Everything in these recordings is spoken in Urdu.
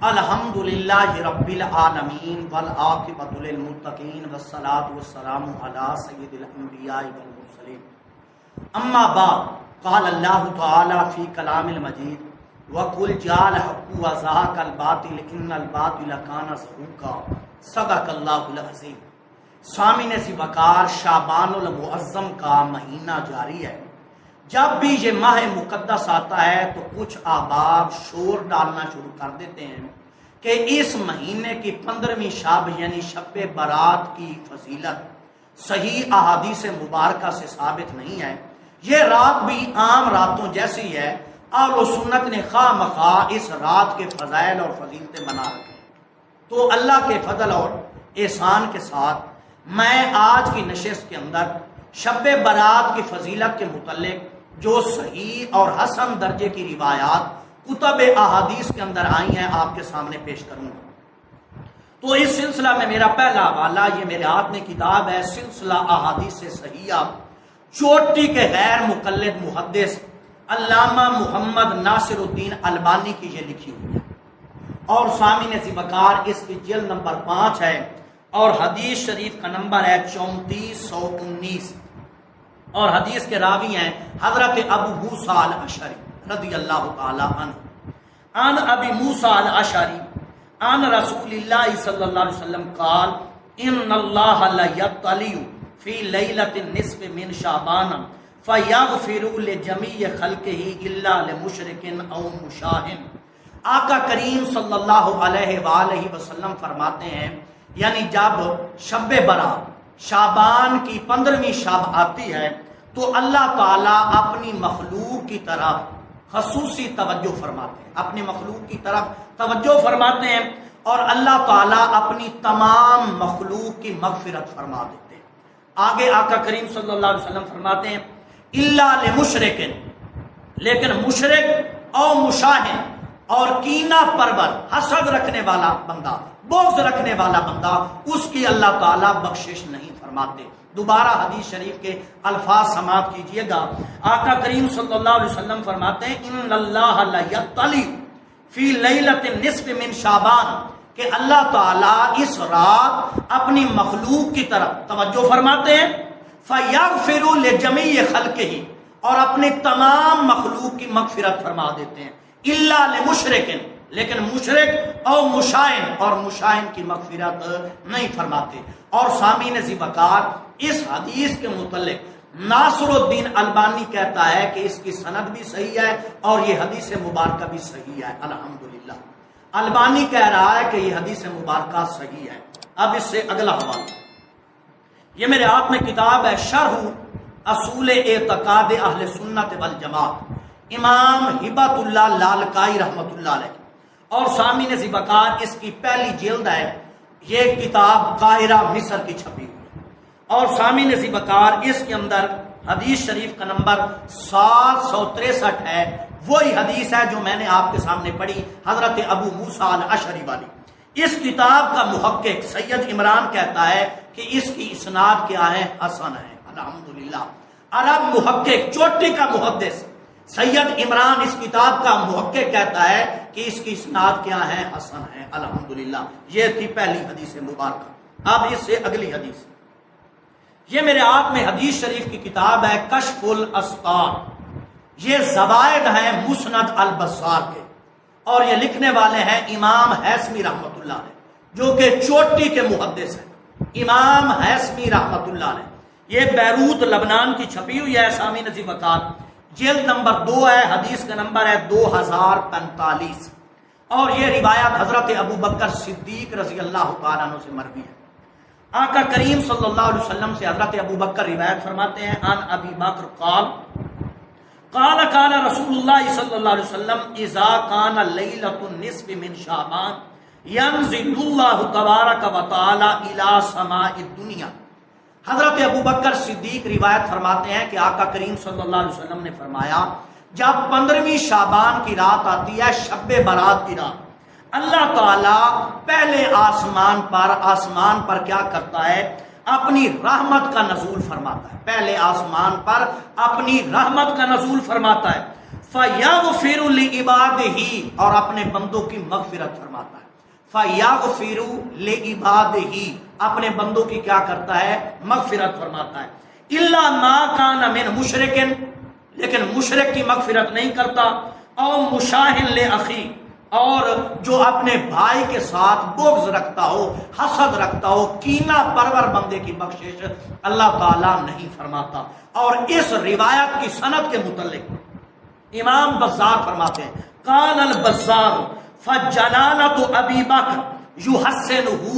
الحمدللہ رب العالمین والعاقبۃ للمتقین والصلاۃ والسلام علی سید الانبیاء والمرسلین اما بعد قال اللہ تعالی فی کلام المجید وَقُلْ جَاءَ الْحَقُّ وَزَهَقَ الْبَاطِلُ إِنَّ الْبَاطِلَ كَانَ زَهُوقًا صدق اللہ العظیم۔ سامعین سی وقار، شعبان المعظم کا مہینہ جاری ہے۔ جب بھی یہ ماہ مقدس آتا ہے تو کچھ احباب شور ڈالنا شروع کر دیتے ہیں کہ اس مہینے کی 15ویں شب یعنی شب برات کی فضیلت صحیح احادیث مبارکہ سے ثابت نہیں ہے، یہ رات بھی عام راتوں جیسی ہے۔ اہل و سنت نے خواہ مخواہ اس رات کے فضائل اور فضیلتیں بنا رکھے ہیں۔ تو اللہ کے فضل اور احسان کے ساتھ میں آج کی نشست کے اندر شب برات کی فضیلت کے متعلق جو صحیح اور حسن درجے کی روایات کتب احادیث کے اندر آئی ہیں آپ کے سامنے پیش کروں گا۔ تو اس سلسلہ میں میرا پہلا حوالہ، یہ میرے ہاتھ میں کتاب ہے سلسلہ احادیث صحیحہ، چوٹی کے غیر مقلد محدث علامہ محمد ناصر الدین البانی کی یہ لکھی ہوئی ہے، اور سامعین سی وقار اس کی جلد نمبر 5 ہے اور حدیث شریف کا نمبر ہے 3419، اور حدیث کے راوی ہیں حضرت ابو موسیٰ الاشعری رضی اللہ تعالی عنہ۔ عن ابی موسیٰ الاشعری عن رسول اللہ صلی اللہ علیہ وسلم قال ان اللہ لیطلع فی لیلۃ النصف من شعبان فیغفر لجمیع خلقہ الا لمشرک او مشاہن۔ آقا کریم صلی اللہ علیہ وآلہ وسلم فرماتے ہیں یعنی جب شب برات شعبان کی 15ویں شب آتی ہے تو اللہ تعالیٰ اپنی مخلوق کی طرف خصوصی توجہ فرماتے ہیں، اپنی مخلوق کی طرف توجہ فرماتے ہیں، اور اللہ تعالیٰ اپنی تمام مخلوق کی مغفرت فرما دیتے ہیں۔ آگے آقا کریم صلی اللہ علیہ وسلم فرماتے ہیں الا لمشرکن، لیکن مشرک او مشاہن اور کینہ پرور حسد رکھنے والا بندہ، بغض رکھنے والا بندہ، اس کی اللہ تعالیٰ بخشش نہیں فرماتے۔ دوبارہ حدیث شریف کے الفاظ سماعت کیجئے گا۔ آقا کریم صلی اللہ علیہ وسلم فرماتے ہیں ان اللہ لیطلع فی لیلۃ النصف من شعبان، کہ اللہ تعالیٰ اس رات اپنی مخلوق کی طرف توجہ فرماتے ہیں، فیغفر لجمیع خلقہ، اور اپنے تمام مخلوق کی مغفرت فرما دیتے ہیں، الا لمشرکن، لیکن مشرک او مشاہن اور مشاہن کی مغفرت نہیں فرماتے۔ اور سامعین ذی وقار اس حدیث کے متعلق ناصر الدین البانی کہتا ہے کہ اس کی سند بھی صحیح ہے اور یہ حدیث مبارکہ بھی صحیح ہے۔ الحمدللہ البانی کہہ رہا ہے کہ یہ حدیث مبارکہ صحیح ہے۔ اب اس سے اگلا حوالہ، یہ میرے ہاتھ میں کتاب ہے شرح اصول اعتقاد اہل سنت والجماعت، امام ہبۃ اللہ لالکائی رحمۃ اللہ علیہ، اور سامعین ذی وقار اس کی پہلی جلد ہے۔ یہ کتاب قاہرہ مصر کی چھپی ہوئی ہے، اور سامعین ذی وقار اس کے اندر حدیث شریف کا نمبر 763 ہے، وہی حدیث ہے جو میں نے آپ کے سامنے پڑھی حضرت ابو موسیٰ الاشعری والی۔ اس کتاب کا محقق سید عمران کہتا ہے کہ اس کی اسناد کیا ہے؟ حسن ہے۔ الحمدللہ عرب محقق، چوٹی کا محدث سید عمران اس کتاب کا محقق کہتا ہے کہ اس کی اسناد کیا ہے؟ حسن ہے۔ الحمدللہ یہ تھی پہلی حدیث مبارکہ۔ اب اس سے اگلی حدیث، یہ میرے ہاتھ میں حدیث شریف کی کتاب ہے کشف الاسرار، یہ زوائد ہیں مسند البزار کے، اور یہ لکھنے والے ہیں امام حیثمی رحمۃ اللہ علیہ جو کہ چوٹی کے محدث ہیں، امام حیثمی رحمۃ اللہ علیہ۔ یہ بیروت لبنان کی چھپی ہوئی ہے۔ سامعین ذی وقار جلد نمبر 2 ہے، حدیث کا نمبر ہے 2045، اور یہ روایت حضرت ابو بکر صدیق رضی اللہ تعالیٰ عنہ سے مروی ہے۔ آقا کریم صلی اللہ علیہ وسلم سے حضرت ابو بکر روایت فرماتے ہیں عن ابی بکر قال قال قال رسول اللہ صلی اللہ علیہ وسلم اذا کان لیلۃ النصف من شعبان ينزل اللہ تبارک و تعالی الی سماء الدنیا۔ حضرت ابو بکر صدیق روایت فرماتے ہیں کہ آقا کریم صلی اللہ علیہ وسلم نے فرمایا جب 15ویں شعبان کی رات آتی ہے، شب برات کی رات، اللہ تعالیٰ پہلے آسمان پر کیا کرتا ہے؟ اپنی رحمت کا نزول فرماتا ہے، پہلے آسمان پر اپنی رحمت کا نزول فرماتا ہے۔ فَيَغْفِرُ لِعِبَادِهِ، اور اپنے بندوں کی مغفرت فرماتا ہے. فَيَغْفِرُ لِعِبَادِهِ، اپنے بندوں کی کیا کرتا ہے؟ مغفرت فرماتا ہے. إِلَّا مَا كَانَ مِنْ مُشْرِكٍ، لیکن مشرک کی مغفرت نہیں کرتا. او مشاہن لِأَخِي، اور جو اپنے بھائی کے ساتھ بغض رکھتا ہو، حسد رکھتا ہو، کینہ پرور بندے کی بخشش اللہ تعالیٰ نہیں فرماتا. اور اس روایت کی سند کے متعلق امام بزار فرماتے ہیں قال البزار فجلالۃ ابی بکر یحسنہ،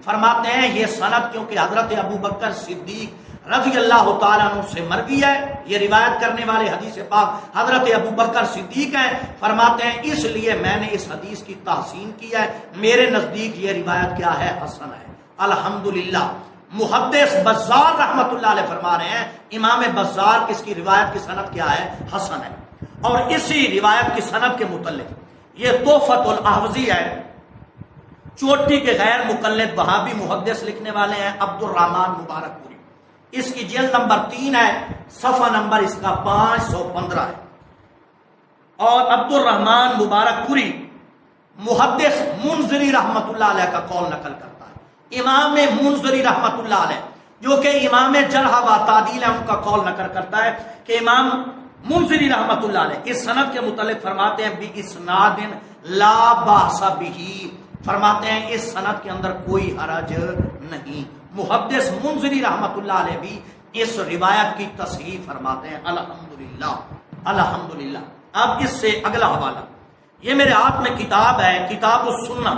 فرماتے ہیں یہ سند کیونکہ حضرت ابو بکر صدیق رضی اللہ تعالیٰ عنہ سے مروی ہے، یہ روایت کرنے والے حدیث پاک حضرت ابو بکر صدیق ہیں. فرماتے ہیں اس لیے میں نے اس حدیث کی تحسین کی ہے، میرے نزدیک یہ روایت کیا ہے؟ حسن ہے. الحمدللہ. محدث بزار رحمت اللہ علیہ فرما رہے ہیں امام بزار کس کی روایت کی سند کیا ہے؟ حسن ہے. اور اسی روایت کی سند کے متعلق یہ تحفۃ الاحوزی ہے، چوٹی کے غیر مقلد وہابی محدث لکھنے والے ہیں عبد الرحمن مبارک پوری. اس کی جلد نمبر 3 ہے، صفحہ نمبر اس کا 515 ہے. اور عبد الرحمن مبارک پوری محدث منذری رحمت اللہ علیہ کا قول نقل کرتا ہے. امام منذری رحمت اللہ علیہ جو کہ امام جرح و تعدیل ہے، ان کا قول نقل کرتا ہے کہ امام منذری رحمت اللہ علیہ اس سند کے متعلق فرماتے ہیں بھی اسناد لا باس بہ، فرماتے ہیں اس سند کے اندر کوئی حرج نہیں. محدث منذری رحمت اللہ علیہ بھی اس روایت کی تصحیح فرماتے ہیں. الحمدللہ الحمدللہ. اب اس سے اگلا حوالہ، یہ میرے ہاتھ میں کتاب ہے، کتاب السنہ،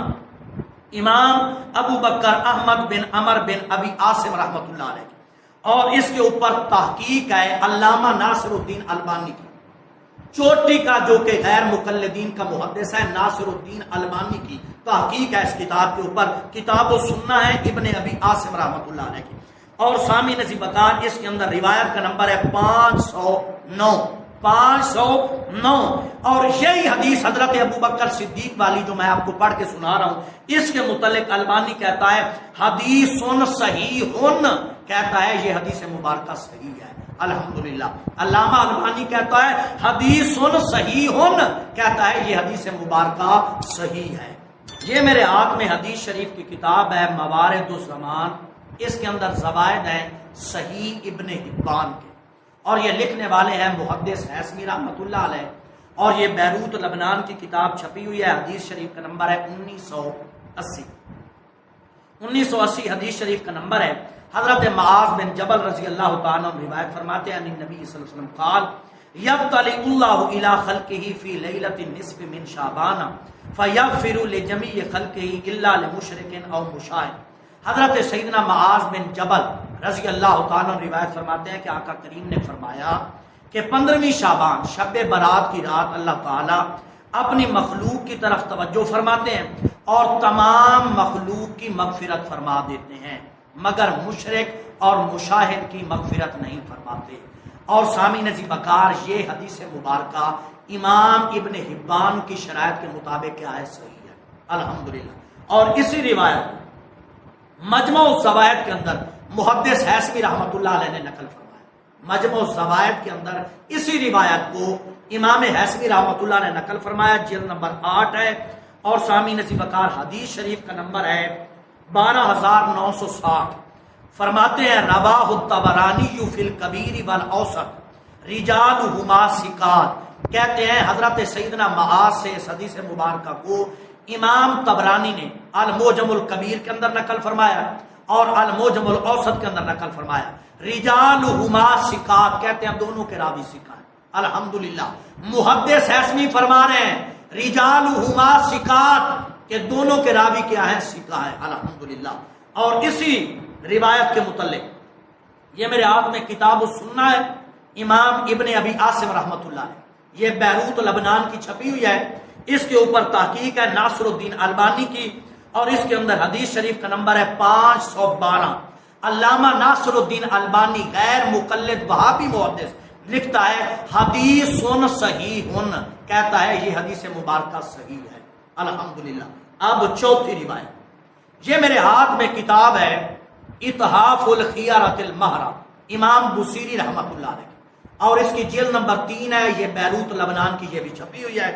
امام ابو بکر احمد بن عمر بن ابی عاصم رحمت اللہ علیہ، اور اس کے اوپر تحقیق ہے علامہ ناصر الدین البانی کی. چوٹی کا جو کہ غیر مقلدین کا محدث ہے، ناصر الدین البانی کی تحقیق ہے اس کتاب کے اوپر. کتاب السنہ ہے ابن ابی عاصم رحمت اللہ علیہ کی. اور سامی نصیب بکار اس کے اندر روایت کا نمبر ہے 509. اور یہی حدیث حضرت ابو بکر صدیق والی جو میں آپ کو پڑھ کے سنا رہا ہوں، اس کے متعلق البانی کہتا ہے حدیث صحیح، کہتا ہے یہ حدیث مبارکہ صحیح ہے. الحمدللہ. علامہ البانی کہتا ہے حدیث صحیح، کہتا ہے یہ حدیث مبارکہ صحیح ہے. یہ میرے ہاتھ میں حدیث شریف کی کتاب ہے موارد الزمان، اس کے اندر زوائد ہیں صحیح ابن حبان کے، اور یہ لکھنے والے ہیں محدث حیثمی رحمت اللہ علیہ. اور یہ بیروت لبنان کی کتاب چھپی ہوئی ہے، حدیث شریف کا نمبر ہے 1980 حدیث شریف کا نمبر ہے. حضرت معاذ بن جبل رضی اللہ تعالیٰ عنہ روایت فرماتے ہیں نبی صلی اللہ علیہ وسلم قال یبتلی اللہ الی خلقہ فی لیلۃ النصف من شعبان فیغفر لجمیع خلقہ الا لمشرک او مشاہد. حضرت سیدنا معاذ بن جبل رضی اللہ تعالیٰ عنہ روایت فرماتے ہیں کہ آقا کریم نے فرمایا کہ 15ویں شعبان شب برات کی رات اللہ تعالیٰ اپنی مخلوق کی طرف توجہ فرماتے ہیں اور تمام مخلوق کی مغفرت فرما دیتے ہیں، مگر مشرک اور مشاہد کی مغفرت نہیں فرماتے. اور سامی نزی بکار یہ حدیث مبارکہ امام ابن حبان کی شرائط کے مطابق کیا ہے؟ صحیح ہے. الحمدللہ. اور اسی روایت مجمع الزوائد کے اندر محدث حیثمی رحمت اللہ علیہ نے نقل فرمایا. مجمع الزوائد کے اندر اسی روایت کو امام حیثمی رحمت اللہ نے نقل فرمایا، جلد نمبر 8 ہے. اور سامی نزی بکار حدیث شریف کا نمبر ہے 12960. فرماتے ہیں رواہ الطبرانی فی الکبیر والاوسط رجالہما ثقات. کہتے ہیں حضرت سیدنا معاذ سے اس حدیث مبارکہ کو امام طبرانی نے المعجم الکبیر کے اندر نقل فرمایا اور المعجم الاوسط کے اندر نقل فرمایا. رجالہما ثقات، کہتے ہیں دونوں کے راوی ثقات. الحمدللہ. محدث حیثمی فرما رہے ہیں رجالہما ثقات کہ دونوں کے راوی کیا ہیں؟ ثقہ ہے. الحمدللہ. اور اسی روایت کے متعلق یہ میرے ہاتھ میں کتاب السنہ ہے، امام ابن ابی عاصم رحمت اللہ علیہ، یہ بیروت لبنان کی چھپی ہوئی ہے. اس کے اوپر تحقیق ہے ناصر الدین البانی کی، اور اس کے اندر حدیث شریف کا نمبر ہے 512. علامہ ناصر الدین البانی غیر مقلد وہابی محدث لکھتا ہے حدیث صحیح، کہتا ہے یہ حدیث مبارکہ صحیح ہے. الحمدللہ. اب چوتھی روایت، یہ میرے ہاتھ میں کتاب ہے اتحاف الخیارۃ المہرہ، امام بصیری رحمت اللہ علیہ. اور اس کی جلد نمبر 3 ہے، یہ بیروت لبنان کی، یہ بھی چھپی ہوئی ہے،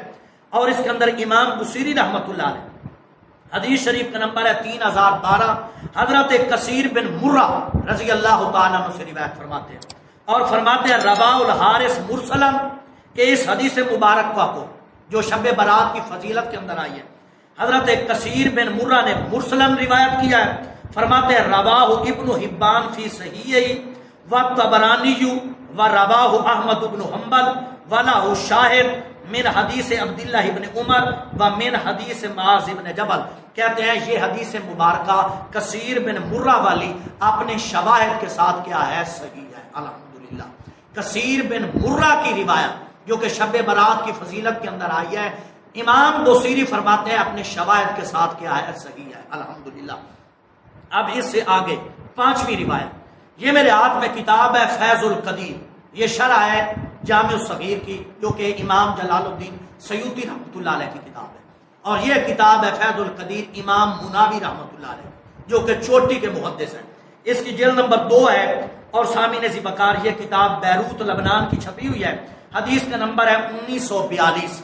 اور اس کے اندر امام بصیری رحمۃ اللہ علیہ حدیث شریف کا نمبر ہے 3012، حضرت کثیر بن مرہ رضی اللہ تعالیٰ عنہ سے روایت فرماتے ہیں، اور فرماتے ہیں رواہ الحارث مرسلم، کہ اس حدیث مبارک کو جو شب برات کی فضیلت کے اندر آئی ہے، حضرت کثیر بن مرہ نے مرسلم روایت کیا ہے۔ فرماتے ہیں رواہ ابن حبان فی صحیح و طبرانی و رواہ احمد بن حنبل وله شاہد من حدیث عبداللہ ابن عمر و من حدیث معاذ ابن جبل۔ کہتے ہیں یہ حدیث مبارکہ کثیر بن مرہ والی اپنے شواہد کے ساتھ کیا ہے؟ صحیح ہے، الحمدللہ۔ کثیر بن مرہ کی روایت جو کہ شب برات کی فضیلت کے اندر آئی ہے، امام بصیری فرماتے ہیں اپنے شواہد کے ساتھ کیا ہے؟ صحیح ہے، الحمدللہ۔ اب اس سے آگے 5ویں روایت، یہ میرے ہاتھ میں کتاب ہے فیض القدیر، یہ شرح ہے جامع الصغیر کی، جو کہ امام جلال الدین سیوطی رحمۃ اللہ علیہ کی کتاب ہے، اور یہ کتاب ہے فیض القدیر امام مناوی رحمۃ اللہ علیہ جو کہ چوٹی کے محدث ہیں۔ اس کی جلد نمبر 2 ہے، اور سامعین ذی بکار یہ کتاب بیروت لبنان کی چھپی ہوئی ہے، حدیث کا نمبر ہے 1942۔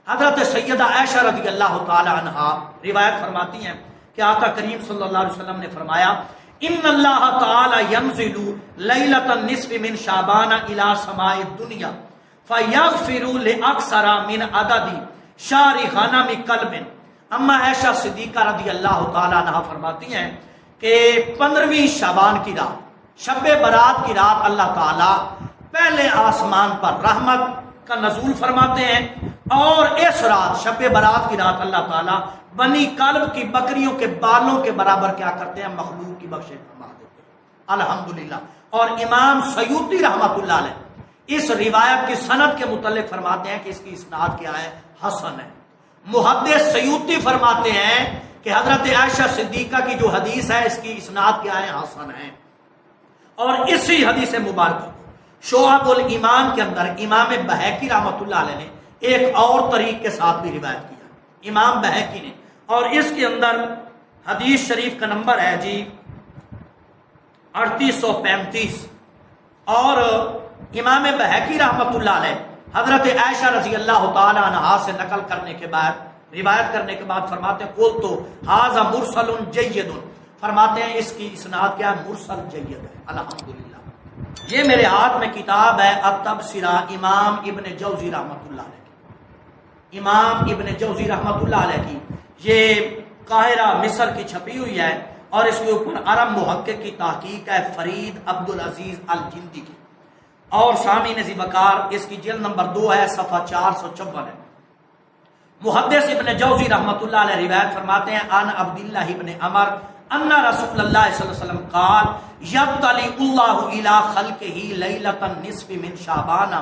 حضرت سیدہ عائشہ رضی اللہ تعالی عنہا روایت فرماتی ہیں کہ آقا کریم صلی اللہ علیہ وسلم نے فرمایا ان اللہ تعالی ینزل لیلۃ النصف من شعبان الی سماء الدنیا فیغفر لاکثر من عدد شعر غنم قلب۔ اما عائشہ صدیقہ رضی اللہ تعالی عنہا فرماتی ہیں کہ 15ویں شعبان کی رات، شب برات کی رات، اللہ تعالی پہلے آسمان پر رحمت کا نزول فرماتے ہیں، اور اس رات شب برات کی رات اللہ تعالیٰ بنی کلب کی بکریوں کے بالوں کے برابر کیا کرتے ہیں؟ مخلوق کی بخشش فرما دیتے ہیں، الحمدللہ۔ اور امام سیوطی رحمۃ اللہ علیہ اس روایت کی سند کے متعلق فرماتے ہیں کہ اس کی اسناد کیا ہے؟ حسن ہے۔ محدث سیوطی فرماتے ہیں کہ حضرت عائشہ صدیقہ کی جو حدیث ہے اس کی اسناد کیا ہے؟ حسن ہے۔ اور اسی حدیث مبارکہ کو شعب الایمان کے اندر امام بہقی رحمۃ اللہ علیہ نے ایک اور طریق کے ساتھ بھی روایت کیا، امام بہقی نے، اور اس کے اندر حدیث شریف کا نمبر ہے جی 3835، اور امام بہقی رحمۃ اللہ علیہ حضرت عائشہ رضی اللہ تعالی عنہا سے نقل کرنے کے بعد، روایت کرنے کے بعد فرماتے ہیں قل تو ھذا مرسل جید، فرماتے ہیں اس کی اسناد کیا ہے؟ مرسل جید ہے، الحمدللہ۔ یہ میرے ہاتھ میں کتاب ہے التبصرہ امام ابن جوزی رحمۃ اللہ علیہ کی، امام ابن جوزی رحمۃ اللہ علیہ کی، یہ قاہرہ مصر کی چھپی ہوئی ہے، اور اس کے اوپر عرب محقق کی تحقیق ہے فرید عبدالعزیز الجندی کی، اور سامعین ذی بکار اس کی جلد نمبر 2 ہے، صفحہ 454 ہے۔ محدث ابن جوزی رحمۃ اللہ علیہ روایت فرماتے ہیں عن عبداللہ ابن عمر ان رسول اللہ صلی اللہ علیہ وسلم قال یبتلی اللہ الی خلقہ لیلۃ النصف من شعبان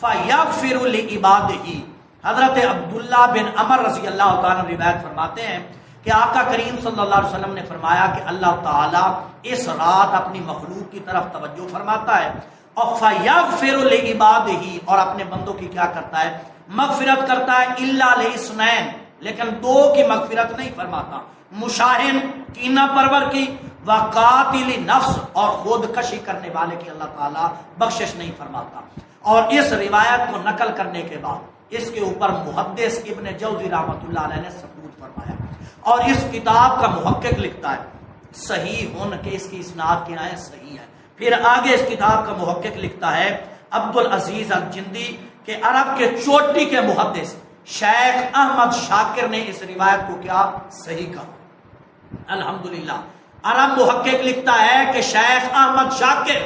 فیغفر لعبادہ۔ حضرت عبداللہ بن عمر رضی اللہ تعالیٰ روایت فرماتے ہیں کہ آقا کریم صلی اللہ علیہ وسلم نے فرمایا کہ اللہ تعالیٰ اس رات اپنی مخلوق کی طرف توجہ فرماتا ہے، اور فیغفر لعبادہ، اور اپنے بندوں کی کیا کرتا ہے؟ مغفرت کرتا ہے، الا لاثنین، لیکن 2 کی مغفرت نہیں فرماتا، مشاہن کینہ پرور کی، وقاتل نفس، اور خود کشی کرنے والے کی اللہ تعالیٰ بخشش نہیں فرماتا۔ اور اس روایت کو نقل کرنے کے بعد اس کے اوپر محدث ابن جوزی رحمۃ اللہ علیہ نے ثبوت فرمایا، اور اس کتاب کا محقق لکھتا ہے صحیح ہن کہ اس کی اسناد کیا ہے؟ صحیح ہے۔ پھر آگے اس کتاب کا محقق لکھتا ہے عبدالعزیز الجندی کہ عرب کے چوٹی کے محدث شیخ احمد شاکر نے اس روایت کو کیا؟ صحیح کہا، الحمدللہ۔ عرب محقق لکھتا ہے کہ شیخ احمد شاکر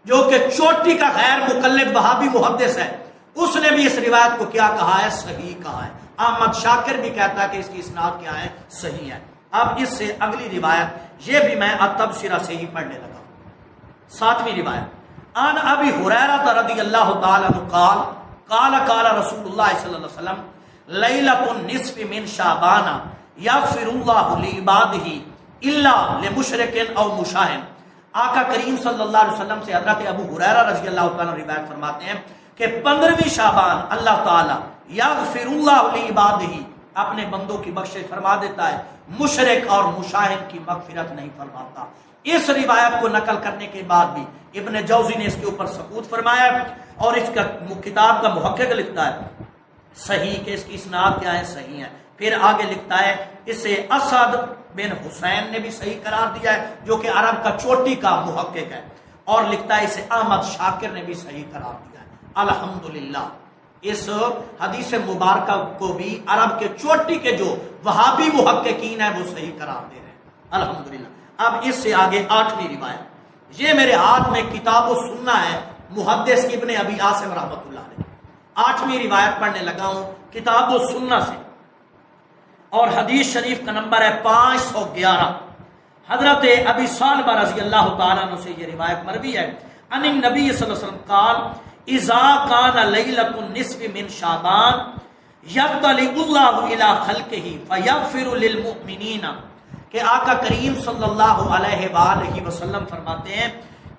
جو کہ چوٹی کا غیر مقلد وہابی محدث ہے، اس نے بھی اس روایت کو کیا کہا ہے؟ صحیح کہا ہے۔ احمد شاکر بھی کہتا ہے کہ اس کی اسناد کیا ہے؟ صحیح ہے۔ اب اس سے اگلی روایت یہ بھی میں التبصرہ سے ہی پڑھنے لگا۔ 7ویں روایت عن ابی ہریرہ رضی اللہ تعالی عنہ قال قال قال رسول اللہ صلی اللہ علیہ وسلم لیلۃ النصف من شعبان یغفر اللہ لعبادہ الا لمشرک او مشاہن۔ آقا کریم صلی اللہ علیہ وسلم سے حضرت ابو ہریرہ رضی اللہ تعالیٰ روایت فرماتے ہیں کہ 15ویں شعبان اللہ تعالیٰ یغفر اللہ لعبادہ اپنے بندوں کی بخشش فرما دیتا ہے، مشرک اور مشاہد کی مغفرت نہیں فرماتا۔ اس روایت کو نقل کرنے کے بعد بھی ابن جوزی نے اس کے اوپر سکوت فرمایا اور اس کا کتاب کا محقق لکھتا ہے صحیح کہ اس کی اسناد کیا ہے، صحیح ہے۔ پھر آگے لکھتا ہے اسے اسد بن حسین نے بھی صحیح قرار دیا ہے جو کہ عرب کا چوٹی کا محقق ہے، اور لکھتا ہے اسے احمد شاکر نے بھی صحیح قرار دیا ہے۔ الحمدللہ اس حدیث مبارکہ کو بھی عرب کے چوٹی کے جو وہابی محققین ہیں وہ صحیح قرار دے رہے ہیں الحمدللہ۔ اب اس سے آگے 8ویں روایت، یہ میرے ہاتھ میں کتاب و سنہ ہے محدث ابن ابی عاصم رحمۃ اللہ علیہ، 8ویں روایت پڑھنے لگا ہوں کتاب و سنہ سے، اور حدیث شریف کا نمبر ہے 511۔ حضرت ابی سالمہ رضی اللہ تعالیٰ عنہ سے یہ روایت مروی ہے، ان النبی صلی اللہ علیہ وسلم قال اذا کان لیلۃ النصف من شعبان یطلع اللہ الی خلقہ فیغفر للمؤمنین، کہ آقا کریم صلی اللہ علیہ وآلہ وسلم فرماتے ہیں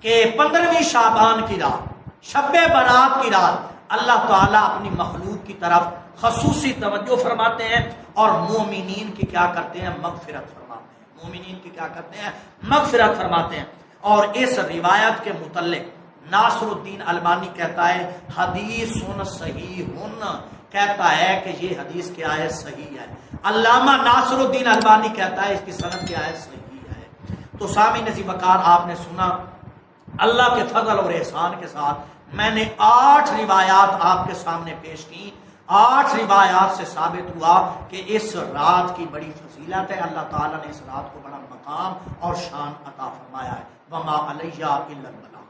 کہ 15ویں شعبان کی رات، شب برات کی رات، اللہ تعالیٰ اپنی مخلوق کی طرف خصوصی توجہ فرماتے ہیں اور مومنین کی کیا کرتے ہیں، مغفرت فرماتے ہیں، مومنین کی کیا کرتے ہیں، مغفرت فرماتے ہیں۔ اور اس روایت کے متعلق ناصر الدین البانی کہتا ہے حدیث صحیح کہتا ہے کہ یہ حدیث کیا ہے، صحیح ہے۔ علامہ ناصر الدین البانی کہتا ہے اس کی سند کیا ہے، صحیح ہے۔ تو سامعین عزیز وقار آپ نے سنا، اللہ کے فضل اور احسان کے ساتھ میں نے 8 روایات آپ کے سامنے پیش کی۔ 8 روایات سے ثابت ہوا کہ اس رات کی بڑی فضیلت ہے، اللہ تعالیٰ نے اس رات کو بڑا مقام اور شان عطا فرمایا ہے۔ وما علیہ الا البلاغ۔